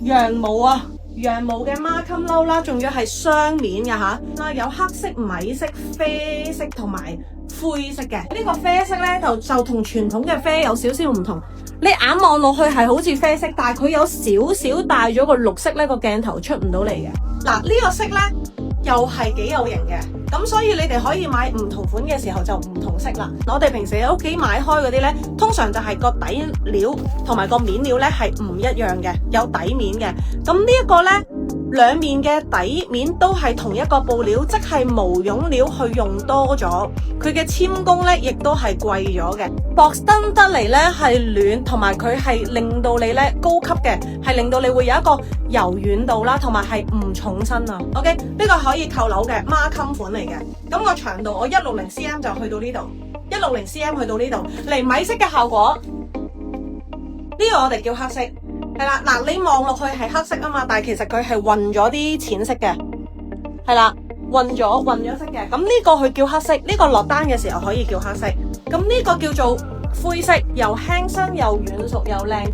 羊毛啊，羊毛嘅孖襟褸啦，仲要係雙面嘅吓，有黑色、米色、啡色同埋灰色嘅。呢個啡色咧就同傳統嘅啡有少少唔同，你眼望落去係好似啡色，但係佢有少少帶咗個綠色咧，個鏡頭出唔到嚟嘅。嗱，呢個色咧又係幾有型嘅，咁所以你哋可以買唔同款嘅時候就唔同色啦。我哋平時喺屋企買開嗰啲咧，通常就係個底料同埋個面料咧係唔一樣嘅，有底面嘅。咁呢一個咧，兩面嘅底面都係同一個布料，即係毛絨料去用多咗，佢嘅纖工咧亦都係貴咗嘅。薄身得嚟咧係暖，同埋佢係令到你咧高級嘅，係令到你會有一個柔軟度啦，同埋係唔重身啊。OK， 呢個可以扣鈕嘅孖襟款嚟嘅。咁個長度我160 cm 就去到呢度，160 cm 去到呢度，嚟米色嘅效果。呢個我哋叫黑色。係啦，嗱，你望落去係黑色啊嘛，但係其實佢係混咗啲淺色嘅，係啦，混咗色嘅。咁呢個佢叫黑色，呢個落單嘅時候可以叫黑色。咁呢個叫做灰色，又輕身又軟熟又靚。